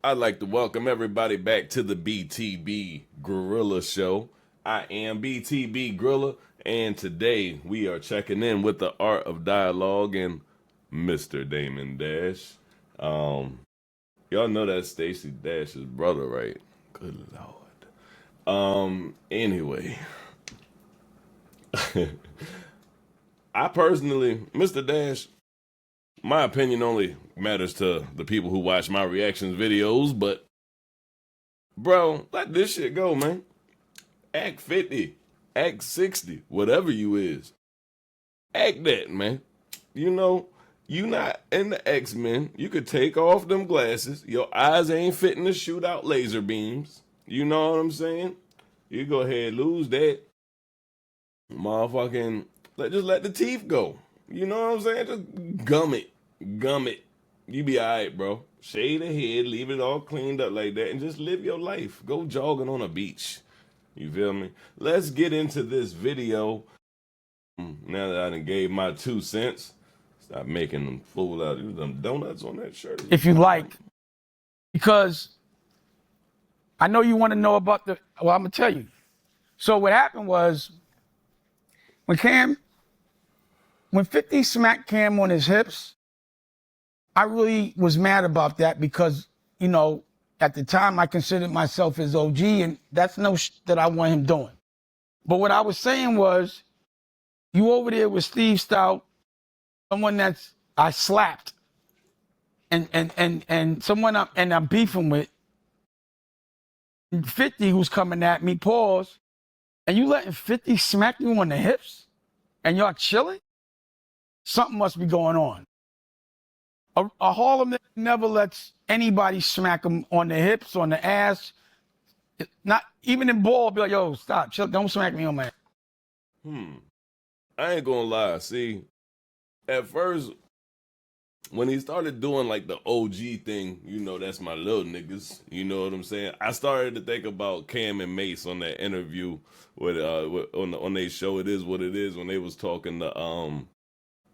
I'd like to welcome everybody back to the BTB Grilla Show. I am BTB Grilla, and today we are checking in with the art of dialogue and Mr. Damon Dash. Y'all know that's Stacey Dash's brother, right? Good Lord. Anyway, I personally, Mr. Dash, my opinion only matters to the people who watch my reactions videos, but bro, let this shit go, man. Act 50, act 60, whatever you is. Act that, man. You know, you not in the X-Men. You could take off them glasses. Your eyes ain't fitting to shoot out laser beams. You know what I'm saying? You go ahead, lose that. Motherfucking, just let the teeth go. You know what I'm saying? Just gum it. Gum it. You be alright, bro. Shave the head, leave it all cleaned up like that, and just live your life. Go jogging on a beach. You feel me? Let's get into this video. Now that I done gave my 2 cents, stop making them fool out of them donuts on that shirt. If you like, because I know you want to know about the, well, I'm going to tell you. So what happened was, when 50 smacked Cam on his hips, I really was mad about that because, you know, at the time I considered myself his OG, and that's no that I want him doing. But what I was saying was, you over there with Steve Stout, someone I slapped, and someone I'm beefing with, 50 who's coming at me, pause, and you letting 50 smack you on the hips, and y'all chilling? Something must be going on. A Harlem nigga never lets anybody smack him on the hips, on the ass. Not even in ball, be like, yo, stop, chill, don't smack me on my ass. I ain't gonna lie. See, at first, when he started doing like the OG thing, you know, that's my little niggas. You know what I'm saying? I started to think about Cam and Mace on that interview on their show. It Is What It Is, when they was talking to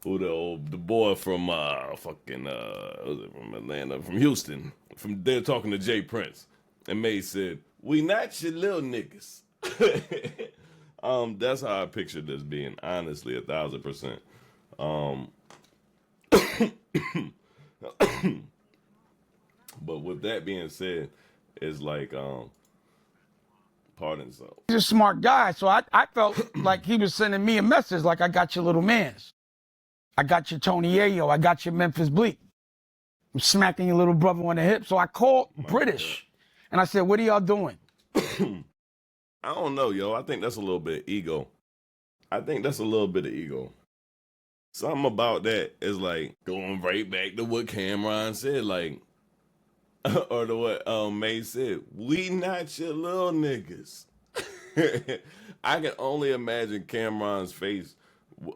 the boy from was it from Atlanta, from Houston, they're talking to Jay Prince, and May said, "We not your little niggas." That's how I pictured this being, honestly, 1,000%. But with that being said, it's like, pardon so. He's a smart guy, so I felt like he was sending me a message, like, I got your little mans. I got your Tony Ayo. I got your Memphis Bleak. I'm smacking your little brother on the hip. So I called British, and I said, what are y'all doing? I don't know, yo. I think that's a little bit of ego. Something about that is like going right back to what Camron said, like, or to what May said. We not your little niggas. I can only imagine Camron's face.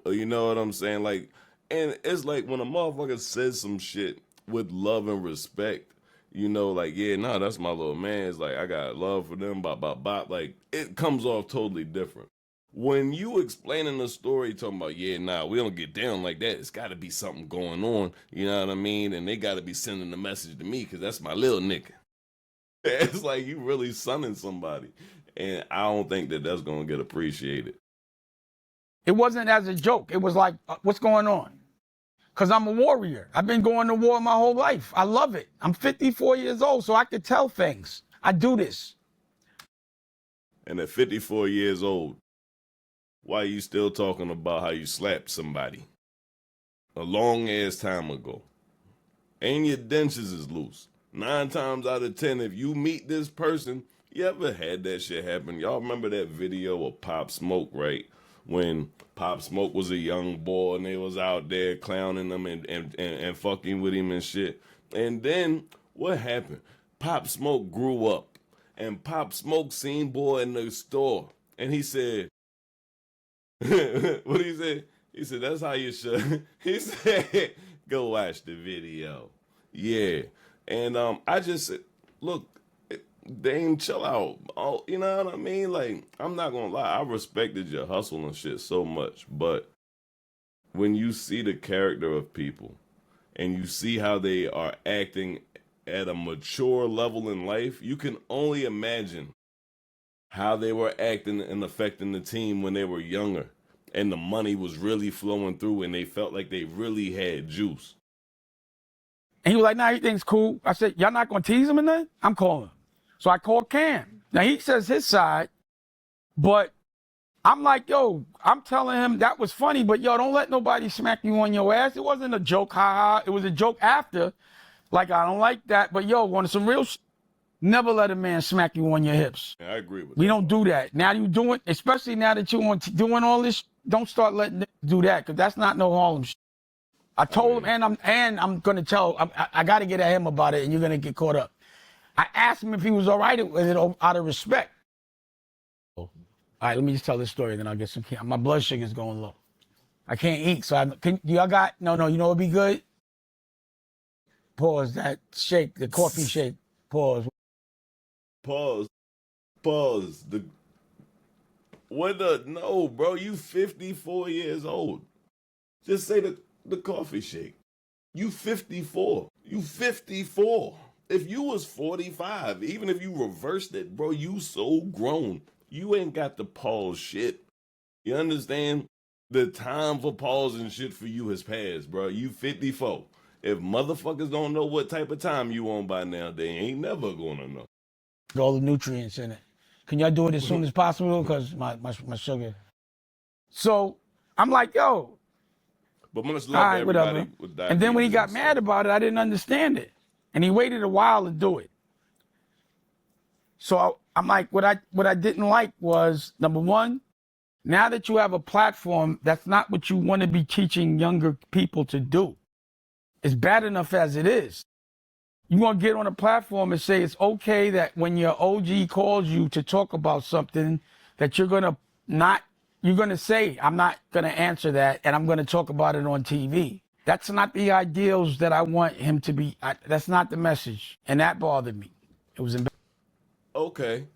You know what I'm saying? Like, and it's like when a motherfucker says some shit with love and respect, you know, like, yeah, nah, that's my little man. It's like, I got love for them, bop, bop, bop. Like, it comes off totally different. When you explaining the story, talking about, yeah, nah, we don't get down like that. It's got to be something going on. You know what I mean? And they got to be sending the message to me because that's my little nigga. It's like you really sunning somebody. And I don't think that that's going to get appreciated. It wasn't as a joke. It was like, what's going on? Because I'm a warrior. I've been going to war my whole life. I love it. I'm 54 years old, so I could tell things. I do this. And at 54 years old, why are you still talking about how you slapped somebody a long ass time ago? And your dentures is loose. 9 times out of 10, if you meet this person, you ever had that shit happen? Y'all remember that video of Pop Smoke, right? When Pop Smoke was a young boy and they was out there clowning him and fucking with him and shit. And then what happened? Pop Smoke grew up, and Pop Smoke seen boy in the store, and he said, what he said? He said, that's how you should. He said, go watch the video. Yeah. And I just said, look, Dame, chill out. Oh, you know what I mean? Like, I'm not gonna lie, I respected your hustle and shit so much, but when you see the character of people and you see how they are acting at a mature level in life, you can only imagine how they were acting and affecting the team when they were younger and the money was really flowing through and they felt like they really had juice. And he was like, nah, everything's cool. I said, y'all not going to tease him or nothing? I'm calling him. So I called Cam. Now, he says his side, but I'm like, yo, I'm telling him that was funny, but yo, don't let nobody smack you on your ass. It wasn't a joke, haha. It was a joke after. Like, I don't like that. But yo, want some real never let a man smack you on your hips. Yeah, I agree with We that. don't do that. Now you doing, especially now that you're doing all this, don't start letting them do that, because that's not no Harlem shit. I told him, and I'm gonna tell, I got to get at him about it, and you're gonna get caught up. I asked him if he was all right with it out of respect. All right, let me just tell this story, then I'll get some. My blood sugar's going low. I can't eat, so y'all got no. You know what'd be good? Pause that shake, the coffee shake. Pause. Pause. No, bro, you 54 years old. Just say the coffee shake. You 54. You 54. If you was 45, even if you reversed it, bro, you so grown. You ain't got to pause shit. You understand? The time for pausing shit for you has passed, bro. You 54. If motherfuckers don't know what type of time you on by now, they ain't never gonna know. All the nutrients in it. Can y'all do it as soon as possible? Because my sugar. So I'm like, yo. But much All love to right, everybody whatever. with And then when he got diabetes mad about it, I didn't understand it. And he waited a while to do it. So I'm like, what I didn't like was, number one, now that you have a platform, that's not what you want to be teaching younger people to do. It's bad enough as it is. You want to get on a platform and say it's okay that when your OG calls you to talk about something that you're going to say, I'm not going to answer that, and I'm going to talk about it on TV. That's not the ideals that I want him to be. That's not the message. And that bothered me. It was embarrassing. Okay.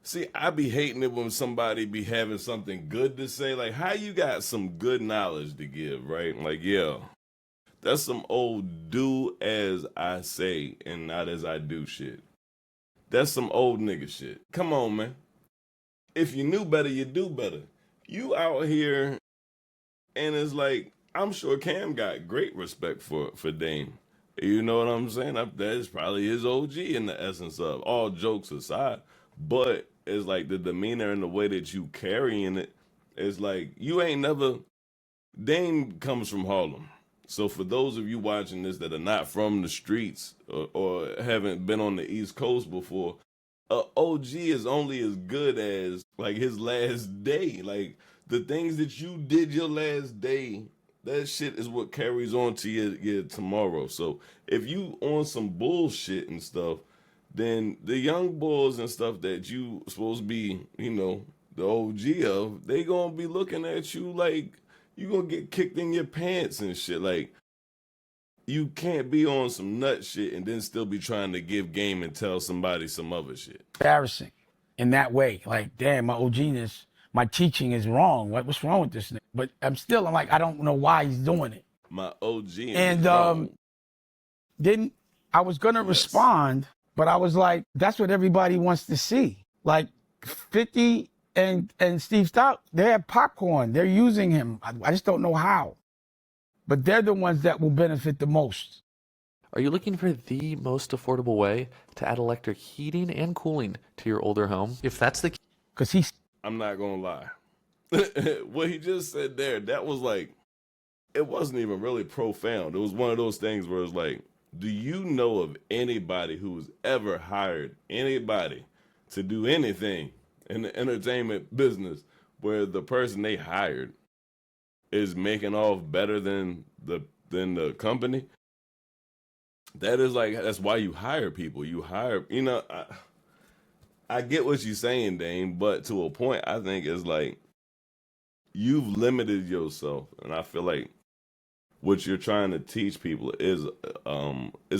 See, I be hating it when somebody be having something good to say. Like, how you got some good knowledge to give, right? Like, yeah, that's some old do as I say and not as I do shit. That's some old nigga shit. Come on, man. If you knew better, you do better. You out here, and it's like, I'm sure Cam got great respect for Dame. You know what I'm saying? That is probably his OG in the essence of, all jokes aside. But it's like the demeanor and the way that you carrying it, it's like you ain't never. Dame comes from Harlem. So for those of you watching this that are not from the streets or haven't been on the East Coast before, OG is only as good as like his last day. Like the things that you did your last day, that shit is what carries on to your tomorrow. So if you on some bullshit and stuff, then the young boys and stuff that you supposed to be, the OG of, they gonna be looking at you like you gonna get kicked in your pants and shit. Like you can't be on some nut shit and then still be trying to give game and tell somebody some other shit. Embarrassing in that way. Like, damn, my OGness, my teaching is wrong. What's wrong with this nigga? But I'm like, I don't know why he's doing it. My OG And I was gonna respond, but I was like, that's what everybody wants to see. Like 50 and Steve Stout, they have popcorn. They're using him. I just don't know how. But they're the ones that will benefit the most. Are you looking for the most affordable way to add electric heating and cooling to your older home? If that's the case, I'm not gonna lie. What he just said there, that was like, it wasn't even really profound. It was one of those things where it's like, do you know of anybody who's ever hired anybody to do anything in the entertainment business where the person they hired is making off better than the company? That is like, that's why you hire people. You hire, I get what you're saying, Dane, but to a point, I think it's like you've limited yourself, and I feel like what you're trying to teach people is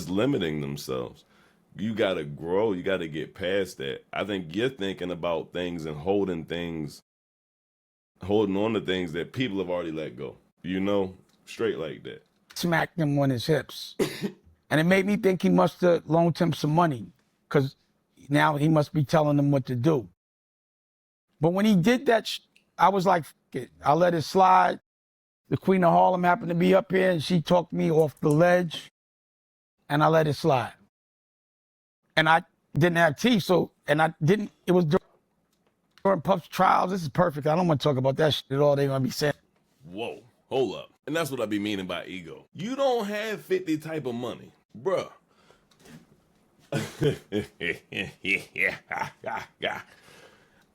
limiting themselves. You got to grow. You got to get past that. I think you're thinking about things and holding on to things that people have already let go. Straight like that. Smacked him on his hips. And it made me think he must have loaned him some money because now he must be telling them what to do. But when he did that, I was like, I'll let it slide. The Queen of Harlem happened to be up here and she talked me off the ledge and I let it slide. And I didn't have teeth, it was during Puff's trials. This is perfect. I don't want to talk about that shit at all. They're going to be saying. Whoa, hold up. And that's what I be meaning by ego. You don't have 50 type of money, bruh.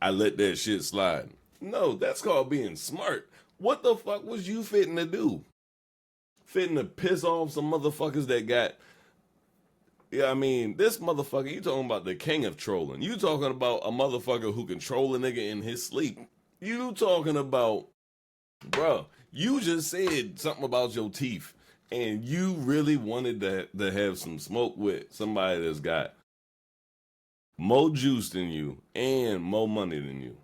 I let that shit slide. No, that's called being smart. What the fuck was you fitting to do? Fitting to piss off some motherfuckers that got... Yeah, I mean, this motherfucker, you talking about the king of trolling. You talking about a motherfucker who can troll a nigga in his sleep. You talking about... Bruh, you just said something about your teeth. And you really wanted to have some smoke with somebody that's got more juice than you and more money than you.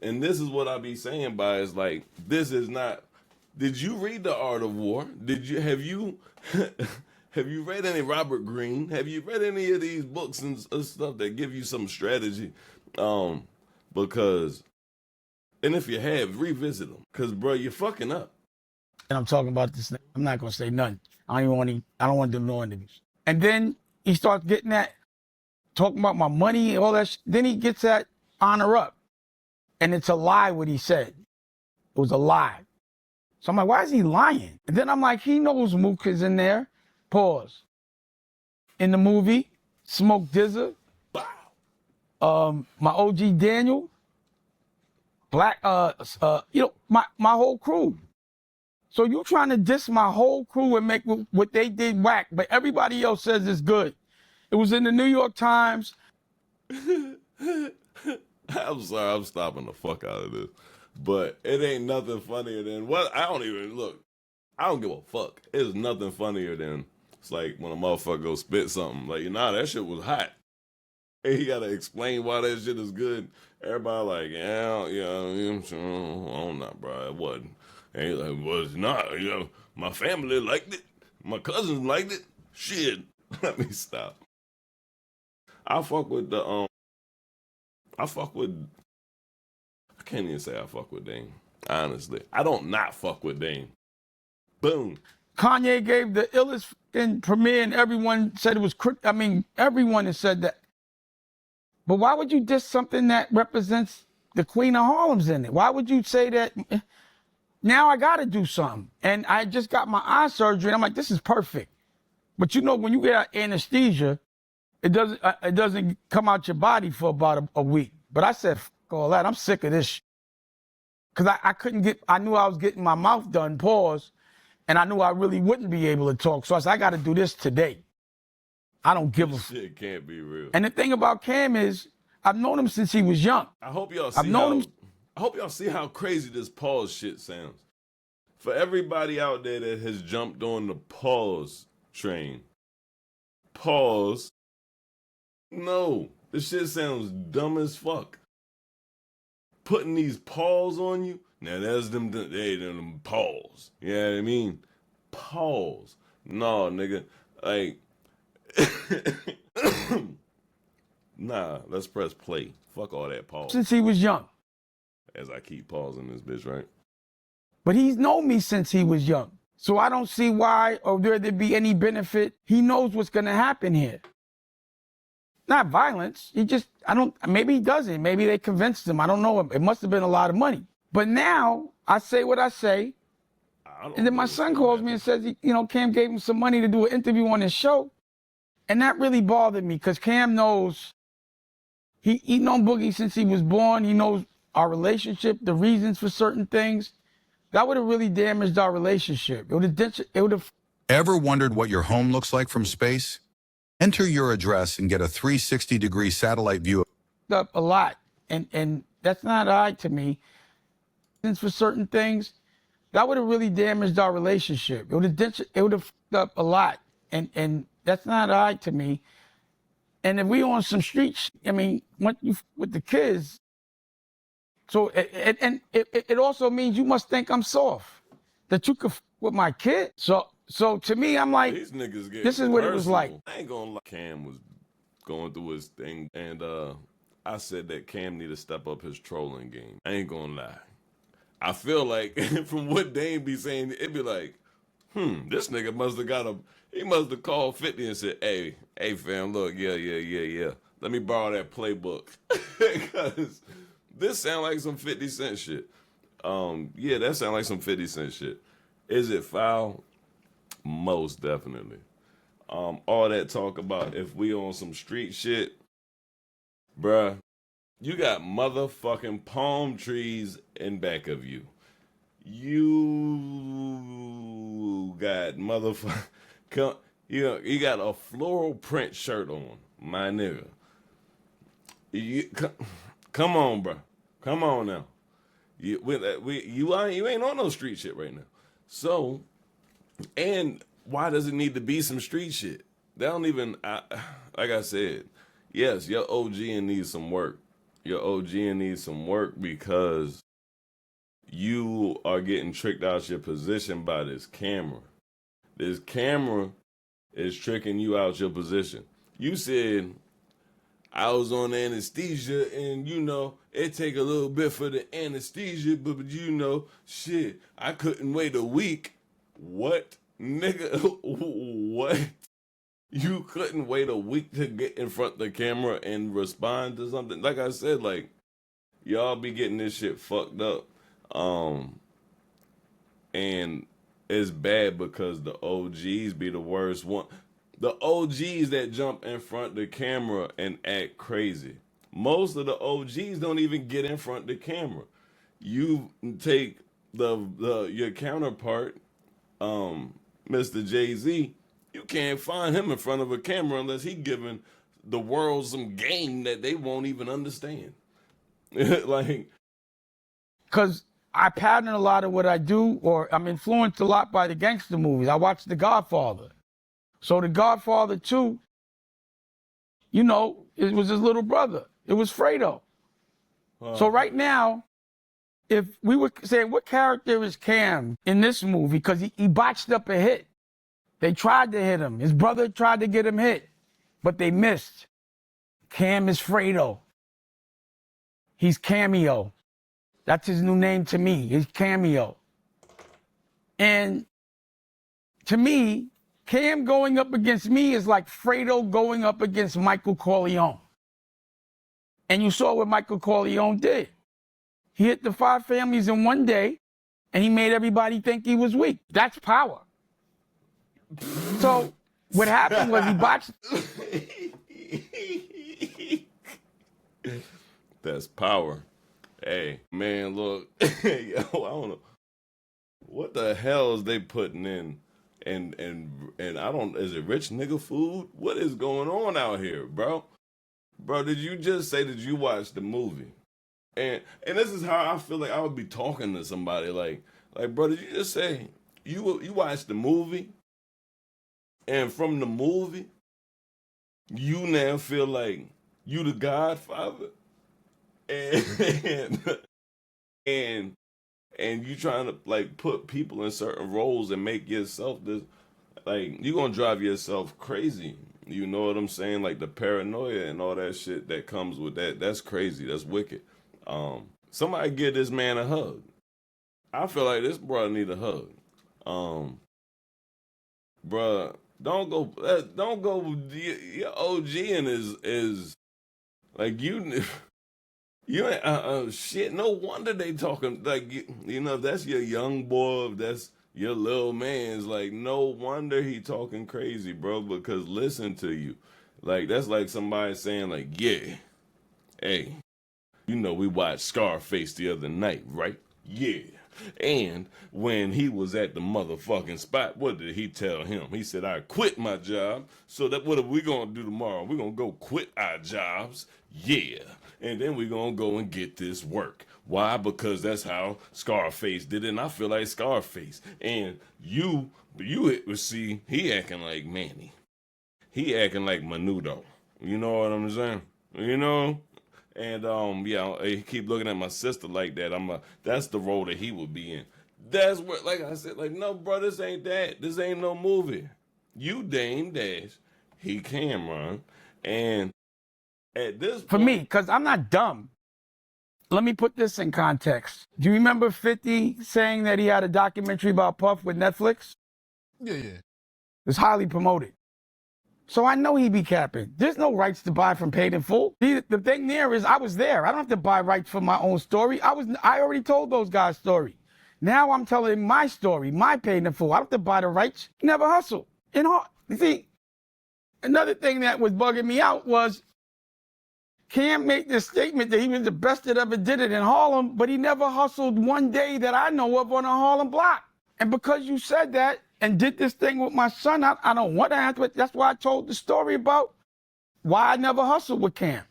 And this is what I be saying by is like, this is not... Did you read The Art of War? Have you read any Robert Greene? Have you read any of these books and stuff that give you some strategy? Because, and if you have, revisit them. Because, bro, you're fucking up. And I'm talking about this. I'm not going to say nothing. I don't want to do no interviews. And then he starts getting that, talking about my money and all that. Then he gets that honor up. And it's a lie what he said. It was a lie. So I'm like, why is he lying? And then I'm like, he knows Mook is in there. Pause. In the movie, Smoke Dizza. Wow. My OG Daniel. Black, my whole crew. So you trying to diss my whole crew and make what they did whack, but everybody else says it's good. It was in the New York Times. I'm sorry, I'm stopping the fuck out of this. But it ain't nothing funnier than what I don't give a fuck. It's nothing funnier than it's like when a motherfucker go spit something. Like, that shit was hot. And he gotta explain why that shit is good. Everybody like, I'm not, bro. It wasn't. And he's like, well, it's not. My family liked it. My cousins liked it. Shit. Let me stop. I can't even say I fuck with Dame. Honestly. I don't not fuck with Dame. Boom. Kanye gave the illest premiere and everyone said it was, everyone has said that. But why would you diss something that represents the Queen of Harlem's in it? Why would you say that? Now I got to do something. And I just got my eye surgery and I'm like, this is perfect. But when you get anesthesia, it doesn't come out your body for about a week. But I said, fuck all that. I'm sick of this shit. Because I knew I was getting my mouth done, pause, and I knew I really wouldn't be able to talk. So I said, I got to do this today. I don't give a fuck. Shit can't be real. And the thing about Cam is, I've known him since he was young. I hope y'all see how crazy this pause shit sounds. For everybody out there that has jumped on the pause train. Pause. No, this shit sounds dumb as fuck. Putting these paws on you. Now that's them paws. You know what I mean? Paws. No, nigga. Like, nah, let's press play. Fuck all that pause. Since he was young. As I keep pausing this bitch, right? But he's known me since he was young. So I don't see why or there'd be any benefit. He knows what's going to happen here. Not violence. Maybe he doesn't. Maybe they convinced him. I don't know. It must have been a lot of money. But now I say what I say. And then my son calls me and says, Cam gave him some money to do an interview on his show. And that really bothered me because Cam knows, he known Boogie since he was born. He knows our relationship, the reasons for certain things. That would have really damaged our relationship. It would have. Ever wondered what your home looks like from space? Enter your address and get a 360-degree satellite view. Up a lot. And that's not all right to me. Since for certain things, that would have really damaged our relationship. It would have up a lot. And that's not all right to me. And if we on some streets, with the kids, so it also means you must think I'm soft, that you could with my kid. So So to me, I'm like, These niggas get this is what it was like. personal. I ain't gonna lie. Cam was going through his thing, and I said that Cam need to step up his trolling game. I ain't gonna lie. I feel like from what Dame be saying, it be like, this nigga must have he must have called 50 and said, hey fam, look, yeah. Let me borrow that playbook. Because this sound like some 50 Cent shit. Yeah, that sound like some 50 Cent shit. Is it foul? Most definitely. All that talk about if we on some street shit, bruh, you got motherfucking palm trees in back of you. You got you got a floral print shirt on, my nigga. Come on, bro. Come on now. You ain't on no street shit right now. So, and why does it need to be some street shit? They don't even, like I said, yes, your OG needs some work. Your OG needs some work because you are getting tricked out your position by this camera. This camera is tricking you out your position. You said, I was on anesthesia and, it take a little bit for the anesthesia, but, shit, I couldn't wait a week. What? Nigga, what? You couldn't wait a week to get in front of the camera and respond to something? Like I said, like, y'all be getting this shit fucked up. And it's bad because the OGs be the worst one. The OGs that jump in front of the camera and act crazy. Most of the OGs don't even get in front of the camera. You take your counterpart, Mr. Jay-Z, you can't find him in front of a camera unless he giving the world some game that they won't even understand. Like, Because I pattern a lot of what I do, or I'm influenced a lot by the gangster movies. I watch The Godfather. So The Godfather 2, it was his little brother. It was Fredo. So right now, if we were saying what character is Cam in this movie, because he botched up a hit. They tried to hit him. His brother tried to get him hit, but they missed. Cam is Fredo. He's Cameo. That's his new name to me. He's Cameo. And to me, Cam going up against me is like Fredo going up against Michael Corleone. And you saw what Michael Corleone did. He hit the 5 families in one day, and he made everybody think he was weak. That's power. So what happened was he botched. That's power. Hey, man, look. Yo, I don't know. What the hell is they putting in? And I don't, is it rich nigga food? What is going on out here, bro? Bro, did you just say that you watched the movie? And this is how I feel like I would be talking to somebody. Like, bro, did you just say you watched the movie? And from the movie, you now feel like you the Godfather? And you trying to like put people in certain roles and make yourself this, like, you gonna drive yourself crazy. You know what I'm saying? Like the paranoia and all that shit that comes with that. That's crazy. That's wicked. Somebody give this man a hug. I feel like this brother need a hug. Bruh, don't go. Your OG and is like you. You ain't shit. No wonder they talking like if that's your young boy, if that's your little man's, like, no wonder he talking crazy, bro. Because listen to you, like that's like somebody saying like, yeah, hey, we watched Scarface the other night, right? Yeah. And when he was at the motherfucking spot, what did he tell him? He said, I quit my job. So what are we going to do tomorrow? We're going to go quit our jobs. Yeah. And then we're going to go and get this work. Why? Because that's how Scarface did it. And I feel like Scarface. And you see, he acting like Manny. He acting like Menudo. You know what I'm saying? And yeah, he keep looking at my sister like that. That's the role that he would be in. That's what, like I said, like, no, bro, this ain't that. This ain't no movie. You Dame Dash, he Camron, and at this For me, point, because I'm not dumb. Let me put this in context. Do you remember 50 saying that he had a documentary about Puff with Netflix? Yeah. It's highly promoted. So I know he be capping. There's no rights to buy from Paid in Full. The thing there is I was there. I don't have to buy rights for my own story. I already told those guys' story. Now I'm telling my story, my Paid in Full. I don't have to buy the rights. Never hustle. You see, another thing that was bugging me out was Cam made this statement that he was the best that ever did it in Harlem, but he never hustled one day that I know of on a Harlem block. And because you said that and did this thing with my son, I don't want to have to. That's why I told the story about why I never hustled with Cam.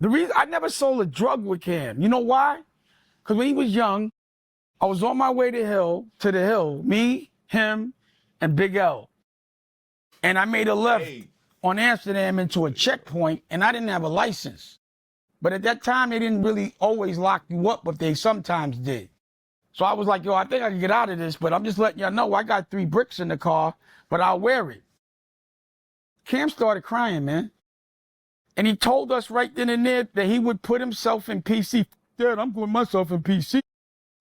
The reason I never sold a drug with Cam. You know why? Because when he was young, I was on my way to the hill, me, him, and Big L. And I made a left on Amsterdam into a checkpoint, and I didn't have a license. But at that time, they didn't really always lock you up, but they sometimes did. So I was like, yo, I think I can get out of this, but I'm just letting y'all know I got 3 bricks in the car, but I'll wear it. Cam started crying, man. And he told us right then and there that he would put himself in PC. Dad, I'm putting myself in PC.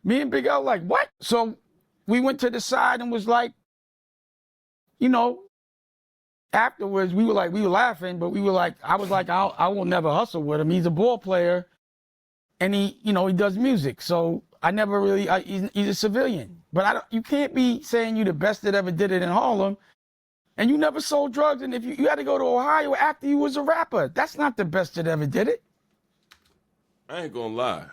Me and Big L like, what? So we went to the side and was like, you know, afterwards we were laughing, but we were like, I was like, I will never hustle with him. He's a ball player and he does music. So I never really, he's a civilian. But you can't be saying you the best that ever did it in Harlem and you never sold drugs. And if you had to go to Ohio after you was a rapper, that's not the best that ever did it. I ain't gonna lie.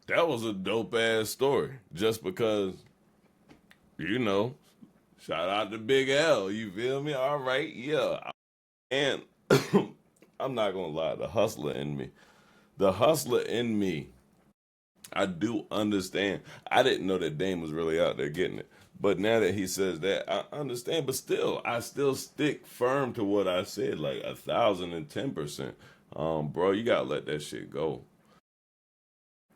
That was a dope ass story. Just because, shout out to Big L. You feel me? All right, yeah. And I'm not gonna lie, the hustler in me, I do understand. I didn't know that Dame was really out there getting it. But now that he says that, I understand. But still, I still stick firm to what I said, like 1,010%. Bro, you gotta let that shit go.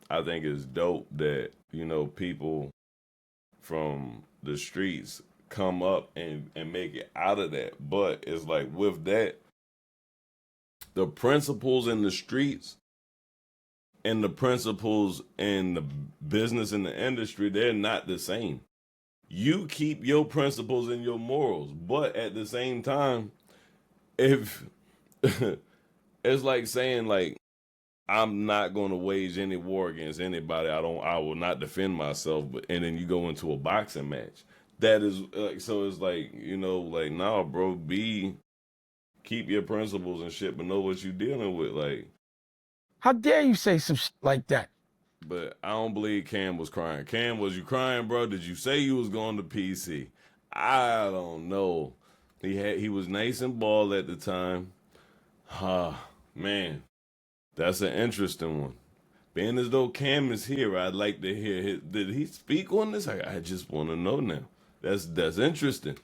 I think it's dope that, people from the streets come up and make it out of that. But it's like with that, the principles in the streets and the principles in the business and the industry, they're not the same. You keep your principles and your morals, but at the same time, if it's like saying like, I'm not going to wage any war against anybody. I will not defend myself. And then you go into a boxing match. That is like, so it's like, nah, bro, keep your principles and shit, but know what you're dealing with. Like, how dare you say some shit like that? But I don't believe Cam was crying. Cam, was you crying, bro? Did you say you was going to PC? I don't know. He was nice and bald at the time. Man. That's an interesting one. Being as though Cam is here, I'd like to hear did he speak on this? I just want to know now. That's interesting.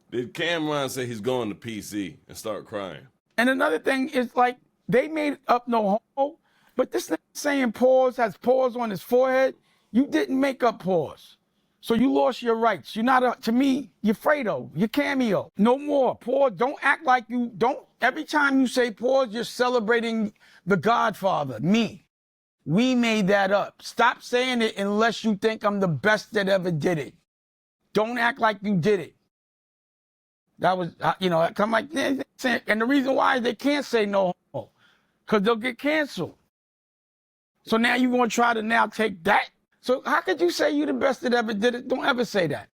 Did Camron say he's going to PC and start crying? And another thing is like they made up no homo, but this thing saying pause has pause on his forehead. You didn't make up pause. So you lost your rights. You're not to me, you're Fredo, you're Cameo. No more. Pause. Don't act like every time you say pause, you're celebrating the Godfather, me. We made that up. Stop saying it unless you think I'm the best that ever did it. Don't act like you did it. That was, come like, and the reason why is they can't say no homo, because they'll get canceled. So now you're going to try to now take that. So how could you say you the best that ever did it? Don't ever say that.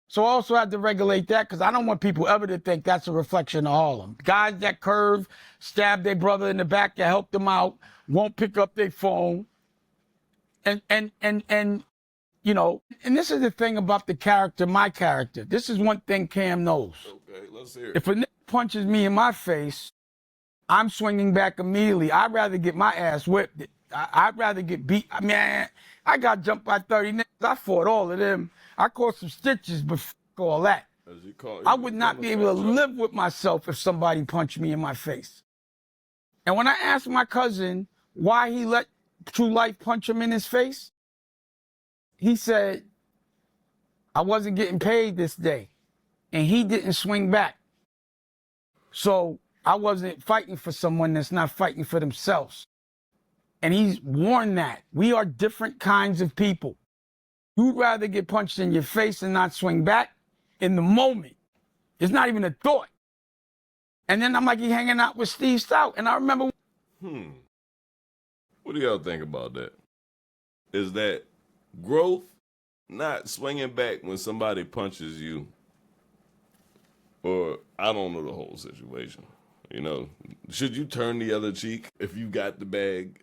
So I also had to regulate that because I don't want people ever to think that's a reflection of Harlem. Guys that curve, stab their brother in the back to help them out, won't pick up their phone. And this is the thing about the character, my character. This is one thing Cam knows. Okay, let's hear it. If a nigga punches me in my face, I'm swinging back immediately. I'd rather get my ass whipped. I'd rather get beat. I mean, I got jumped by 30 niggas. I fought all of them. I caught some stitches, but f*** all that. I would not be able to live with myself if somebody punched me in my face. And when I asked my cousin why he let True Life punch him in his face, he said, I wasn't getting paid this day. And he didn't swing back. So I wasn't fighting for someone that's not fighting for themselves. And he's warned that we are different kinds of people. You'd rather get punched in your face and not swing back in the moment. It's not even a thought. And then I'm like, he hanging out with Steve Stout. And I remember. What do y'all think about that? Is that growth, not swinging back when somebody punches you? Or I don't know the whole situation. You know, should you turn the other cheek if you got the bag?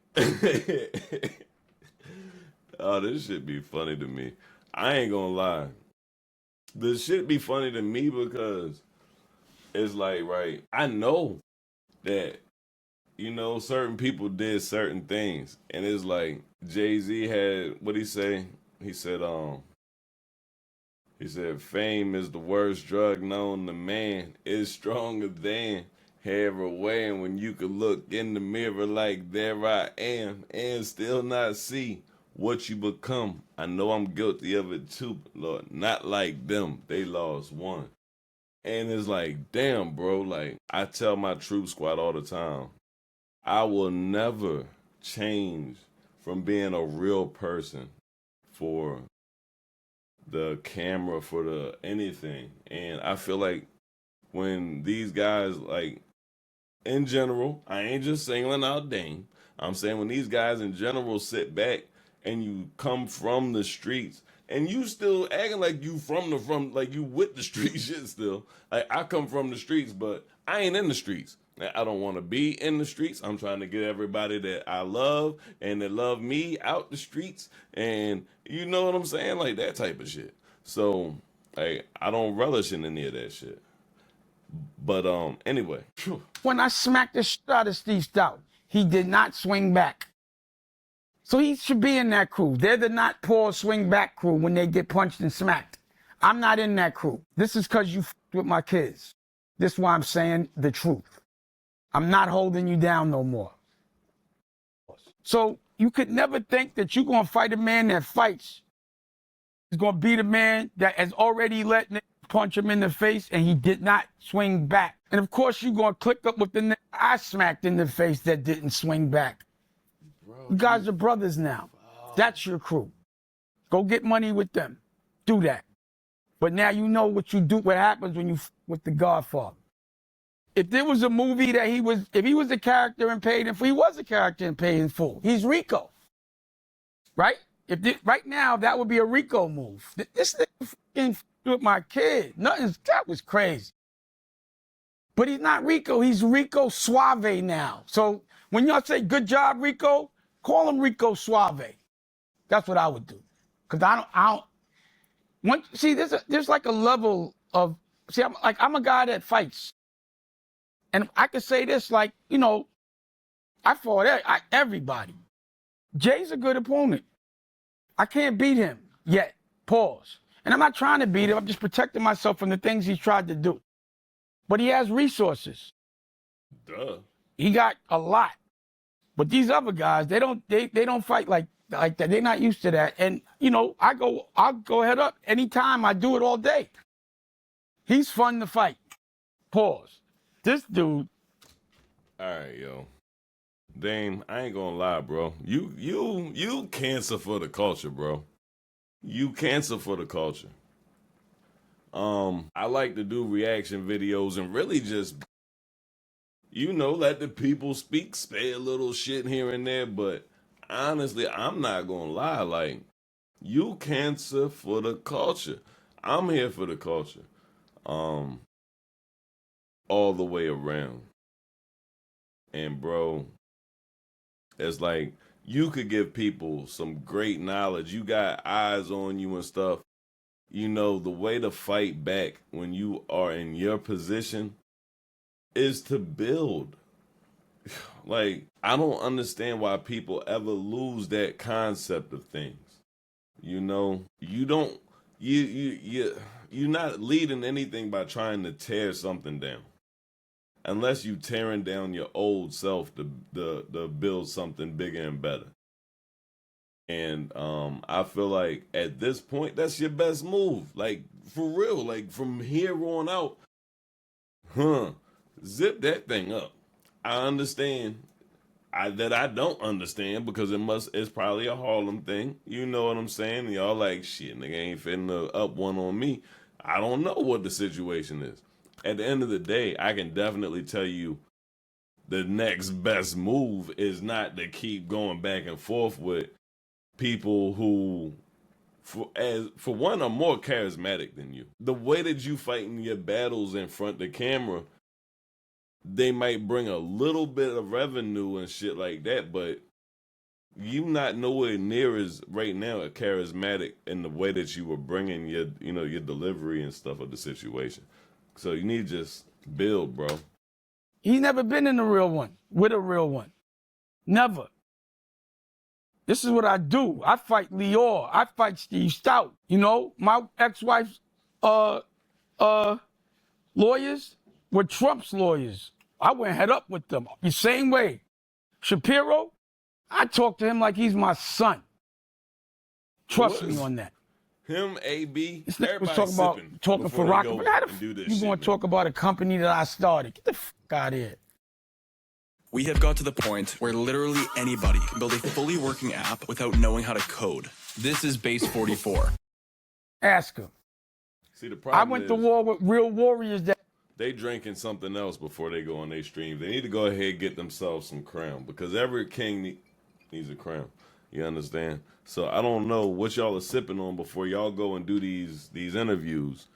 Oh, this shit be funny to me. I ain't gonna lie. This shit be funny to me because it's like, right, I know that, you know, certain people did certain things. And it's like Jay-Z had, what'd he say? He said, fame is the worst drug known to man. It's stronger than heroin when you could look in the mirror like there I am and still not see what you become. I know I'm guilty of it too, Lord. Not like them. They lost one. And it's like, damn, bro. Like, I tell my troop squad all the time, I will never change from being a real person for the camera, for the anything. And I feel like when these guys, like, in general, I ain't just singling out Dame. I'm saying when these guys in general sit back and you come from the streets and you still acting like you like you with the street shit still. Like, I come from the streets, but I ain't in the streets. I don't want to be in the streets. I'm trying to get everybody that I love and that love me out the streets. And you know what I'm saying? Like, that type of shit. So, like, I don't relish in any of that shit. But anyway. When I smacked the shit out of Steve Stout, he did not swing back. So he should be in that crew. They're the not Paul swing back crew when they get punched and smacked. I'm not in that crew. This is because you f***ed with my kids. This is why I'm saying the truth. I'm not holding you down no more. So you could never think that you're going to fight a man that fights. He's going to beat a man that has already let niggas punch him in the face and he did not swing back. And of course you're going to click up with the nigga I smacked in the face that didn't swing back. You guys are brothers now. That's your crew. Go get money with them. Do that. But now you know what you do, what happens when you f with the Godfather. If there was a movie that if he was a character and paid in full, he was a character and paid in full. He's Rico. Right? Right now, that would be a Rico move. This nigga fucking with my kid. That was crazy. But he's not Rico. He's Rico Suave now. So when y'all say, good job, Rico, call him Rico Suave. That's what I would do. Because there's like a level of, I'm a guy that fights. And I could say this, like, you know, I fought everybody. Jay's a good opponent. I can't beat him yet. Pause. And I'm not trying to beat him. I'm just protecting myself from the things he's tried to do. But he has resources. Duh. He got a lot. But these other guys, they don't fight like that. They're not used to that. And, you know, I'll go head up anytime. I do it all day. He's fun to fight. Pause. This dude. All right, yo. Dame, I ain't gonna lie, bro. You cancer for the culture, bro. You cancer for the culture. I like to do reaction videos and really just, you know, let the people speak, say a little shit here and there, but honestly, I'm not gonna lie, like, you cancer for the culture. I'm here for the culture. All the way around. And bro, it's like you could give people some great knowledge. You got eyes on you and stuff. You know, the way to fight back when you are in your position is to build. Like, I don't understand why people ever lose that concept of things. You know, you're not leading anything by trying to tear something down. Unless you tearing down your old self to build something bigger and better. And I feel like at this point, that's your best move. Like, for real. Like, from here on out, zip that thing up. I understand that I don't understand because it's probably a Harlem thing. You know what I'm saying? And y'all like, shit, nigga ain't finna up one on me. I don't know what the situation is. At the end of the day, I can definitely tell you the next best move is not to keep going back and forth with people who, for one, are more charismatic than you. The way that you fighting your battles in front of the camera, they might bring a little bit of revenue and shit like that, but you not nowhere near as right now charismatic in the way that you were bringing your, your delivery and stuff of the situation. So you need to just build, bro. He's never been in a real one, with a real one. Never. This is what I do. I fight Lior. I fight Steve Stout. You know, my ex-wife's lawyers were Trump's lawyers. I went head up with them. The same way. Shapiro, I talk to him like he's my son. Trust me on that. Him, AB, This nigga was everybody talking for Roc-A-Fella. How the you going to talk about a company that I started? Get the fuck out of here. We have got to the point where literally anybody can build a fully working app without knowing how to code. This is Base 44. Ask him. See, the problem I went to war with real warriors that they drinking something else before they go on their stream. They need to go ahead and get themselves some crown because every king needs a crown. You understand? So I don't know what y'all are sipping on before y'all go and do these interviews,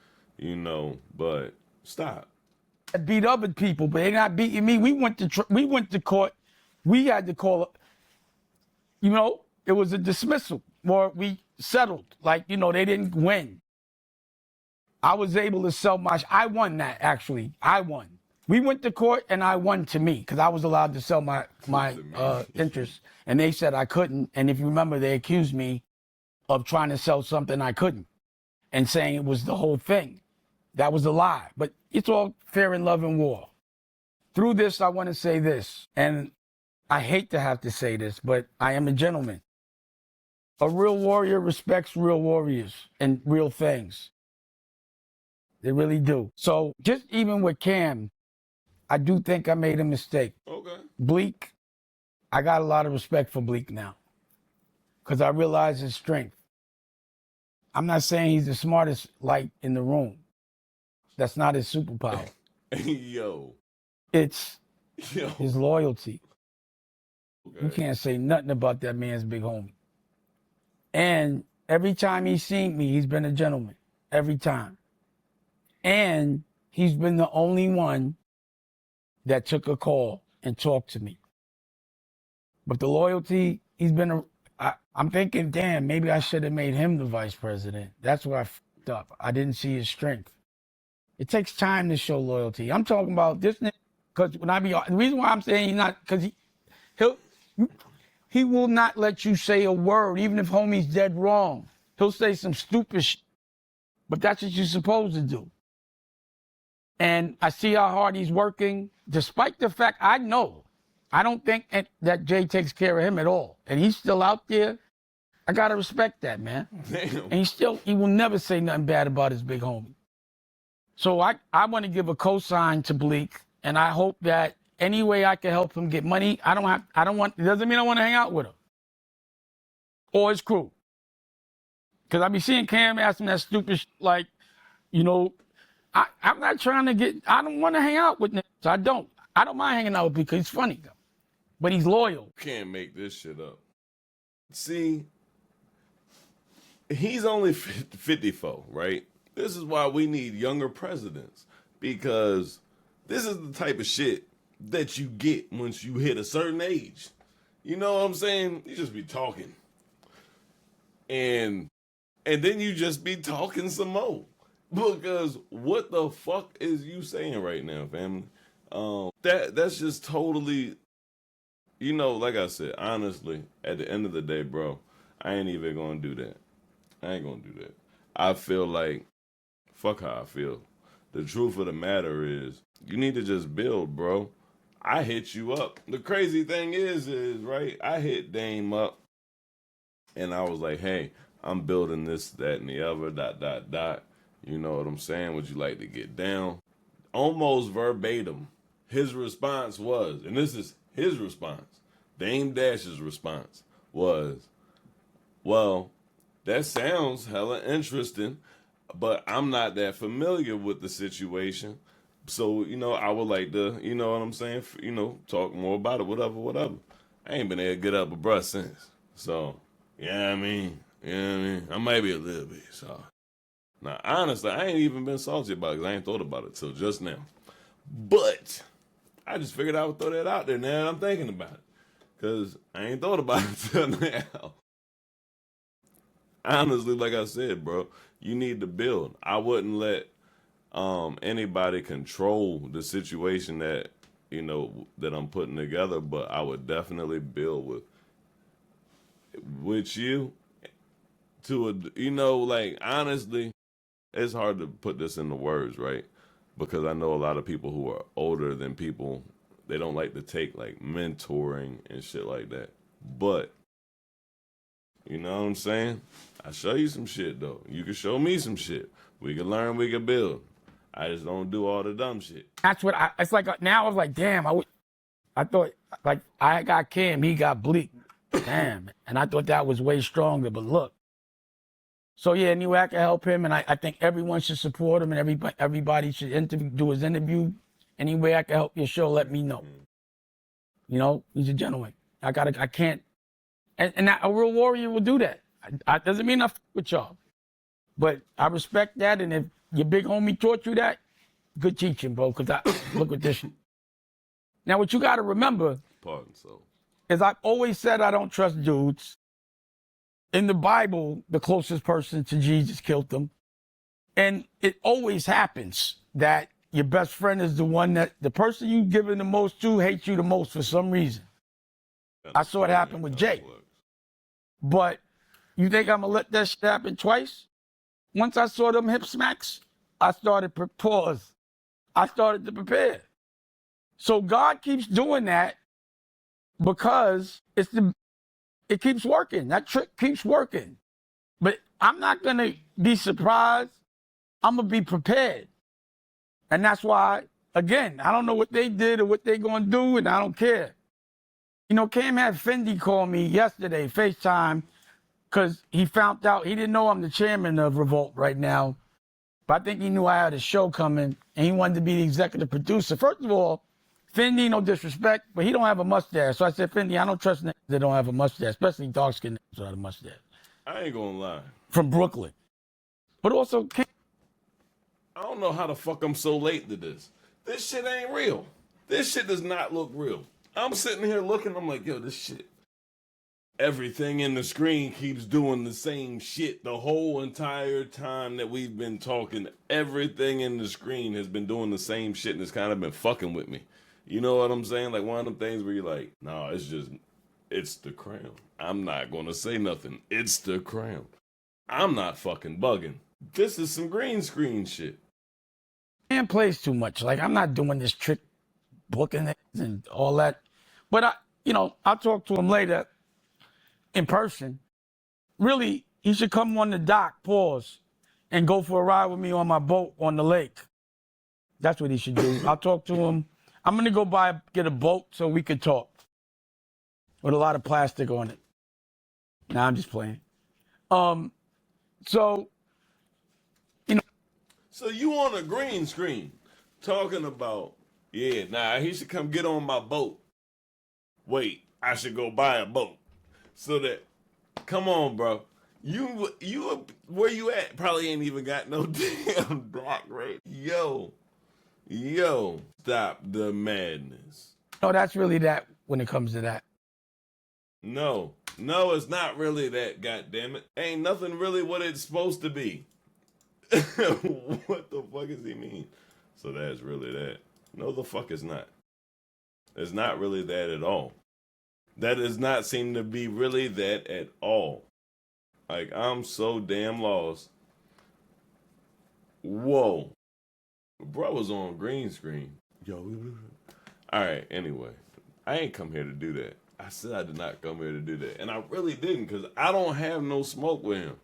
but stop. beat other people, but they're not beating me. We went to court. We had to call it, it was a dismissal or we settled. Like, they didn't win. I was able to sell I won that, actually. I won. We went to court and I won to me because I was allowed to sell my interest. And they said I couldn't. And if you remember, they accused me of trying to sell something I couldn't and saying it was the whole thing. That was a lie. But it's all fair in love and war. Through this, I want to say this, and I hate to have to say this, but I am a gentleman. A real warrior respects real warriors and real things. They really do. So just even with Cam, I do think I made a mistake. Okay. Bleak, I got a lot of respect for Bleak now because I realize his strength. I'm not saying he's the smartest light in the room. That's not his superpower. Yo. It's his loyalty. Okay. You can't say nothing about that man's big homie. And every time he's seen me, he's been a gentleman. Every time. And he's been the only one that took a call and talked to me. But the loyalty, I'm thinking, damn, maybe I should have made him the vice president. That's where I fucked up. I didn't see his strength. It takes time to show loyalty. I'm talking about this nigga, because the reason why I'm saying he's not, because he will not let you say a word, even if homie's dead wrong. He'll say some stupid shit, but that's what you're supposed to do. And I see how hard he's working, despite the fact I don't think that Jay takes care of him at all. And he's still out there. I got to respect that, man. Damn. And he will never say nothing bad about his big homie. So I want to give a cosign to Bleak, and I hope that any way I can help him get money, it doesn't mean I want to hang out with him or his crew. Because I be seeing Cam asking that stupid like, I'm not trying to I don't want to hang out with him. So I don't mind hanging out with him because he's funny, though. But he's loyal. Can't make this shit up. See, he's only 54, right? This is why we need younger presidents, because this is the type of shit that you get once you hit a certain age. You know what I'm saying? You just be talking. And then you just be talking some more. Because what the fuck is you saying right now, family? That's just totally, like I said, honestly, at the end of the day, bro, I ain't even gonna do that. I ain't gonna do that. I feel like, fuck how I feel. The truth of the matter is, you need to just build, bro. I hit you up. The crazy thing is, right, I hit Dame up And I was like, hey, I'm building this, that, and the other, dot, dot, dot. You know what I'm saying? Would you like to get down? Almost verbatim, his response was, and this is his response, Dame Dash's response was, well, that sounds hella interesting, but I'm not that familiar with the situation. So, I would like to, you know what I'm saying? Talk more about it, whatever. I ain't been able to get up a brush since. So, I mean? I might be a little bit sorry. Now, honestly, I ain't even been salty about it because I ain't thought about it till just now. But I just figured I would throw that out there now that I'm thinking about it. Because I ain't thought about it till now. Honestly, like I said, bro, you need to build. I wouldn't let anybody control the situation that that I'm putting together, but I would definitely build with you to like honestly, it's hard to put this into words, right? Because I know a lot of people who are older than people, they don't like to take like mentoring and shit like that. But you know what I'm saying? I show you some shit though. You can show me some shit. We can learn, we can build. I just don't do all the dumb shit. That's what it's like. Now I was like, damn, I thought, like, I got Cam, he got Bleak. Damn. And I thought that was way stronger, but look. So, yeah, anyway, I can help him, and I think everyone should support him, and everybody should do his interview. Any way I can help your show, let me know. He's a gentleman. I can't. And a real warrior will do that. I doesn't mean I fuck with y'all. But I respect that, and if your big homie taught you that, good teaching, bro, because look at this. Now, what you got to remember is I've always said I don't trust dudes. In the Bible, the closest person to Jesus killed them. And it always happens that your best friend is the person you've given the most to hates you the most for some reason. I saw it happen with Jay. But you think I'm going to let that shit happen twice? Once I saw them hip smacks, I started to prepare. So God keeps doing that because it keeps working. That trick keeps working. But I'm not going to be surprised. I'm going to be prepared. And that's why, again, I don't know what they did or what they're going to do, and I don't care. Cam had Fendi call me yesterday, FaceTime, because he found out, he didn't know I'm the chairman of Revolt right now. But I think he knew I had a show coming, and he wanted to be the executive producer. First of all, Fendi, no disrespect, but he don't have a mustache. So I said, Fendi, I don't trust niggas that don't have a mustache, especially dark-skinned niggas without a mustache. I ain't gonna lie. From Brooklyn. But also, I don't know how the fuck I'm so late to this. This shit ain't real. This shit does not look real. I'm sitting here looking, I'm like, yo, this shit. Everything in the screen keeps doing the same shit the whole entire time that we've been talking. Everything in the screen has been doing the same shit, and it's kind of been fucking with me. You know what I'm saying? Like one of them things where you're like, no, it's the crown. I'm not going to say nothing. It's the crown. I'm not fucking bugging. This is some green screen shit. Man plays too much. Like, I'm not doing this trick booking it and all that. But I'll talk to him later in person. Really, he should come on the dock, and go for a ride with me on my boat on the lake. That's what he should do. I'll talk to him. I'm going to go get a boat so we could talk with a lot of plastic on it. Nah, I'm just playing. So you on a green screen talking about, he should come get on my boat. Wait, I should go buy a boat. So that, come on, bro. You where you at? Probably ain't even got no damn dock, right? Yo, stop the madness. No, that's really that when it comes to that. No, it's not really that, goddammit. Ain't nothing really what it's supposed to be. What the fuck does he mean? So that's really that. No, the fuck it's not. It's not really that at all. That does not seem to be really that at all. Like, I'm so damn lost. Whoa. Bro was on green screen. Yo. All right, anyway. I ain't come here to do that. I said I did not come here to do that. And I really didn't, because I don't have no smoke with him.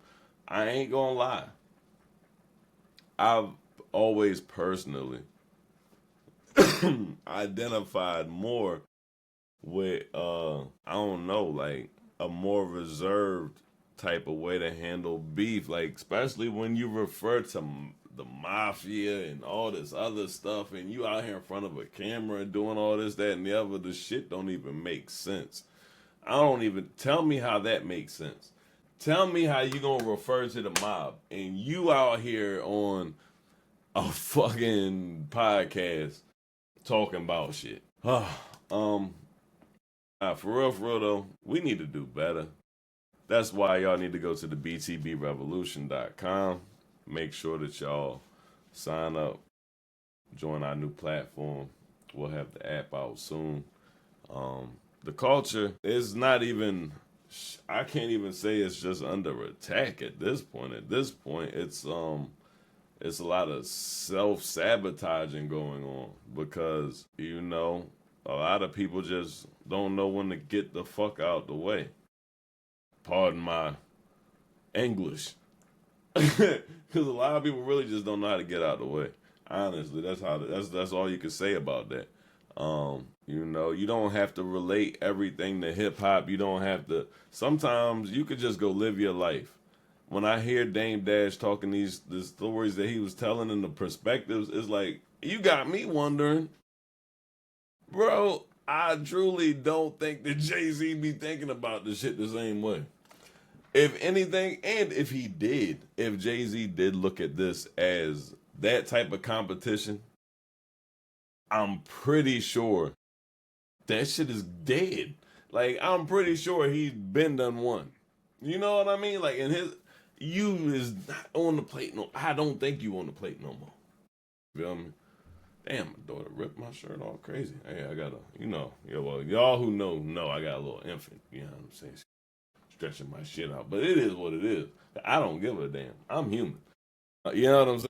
I ain't gonna lie. I've always personally identified more with I don't know, like a more reserved type of way to handle beef, like especially when you refer to the mafia and all this other stuff, and you out here in front of a camera and doing all this, that, and the other. The shit don't even make sense. I don't even tell me how that makes sense. Tell me how you gonna refer to the mob and you out here on a fucking podcast talking about shit. For real though, we need to do better. That's why y'all need to go to the BTBRevolution.com. Make sure that y'all sign up, join our new platform. We'll have the app out soon. The culture is not even, I can't even say it's just under attack at this point. At this point, it's a lot of self-sabotaging going on because, you know, a lot of people just don't know when to get the fuck out the way. Pardon my English. Because a lot of people really just don't know how to get out the way. Honestly, that's all you can say about that. You know, you don't have to relate everything to hip hop. You don't have to. Sometimes you could just go live your life. When I hear Dame Dash talking the stories that he was telling and the perspectives, it's like, you got me wondering, bro. I truly don't think that Jay-Z be thinking about this shit the same way. If anything, and if Jay-Z did look at this as that type of competition, I'm pretty sure that shit is dead. Like, I'm pretty sure he's been done one. You know what I mean? Like, you is not on the plate no. I don't think you on the plate no more. Feel me? Damn, my daughter ripped my shirt all crazy. Hey, I got well, y'all who know, I got a little infant. You know what I'm saying? Stretching my shit out. But it is what it is. I don't give a damn. I'm human. You know what I'm saying?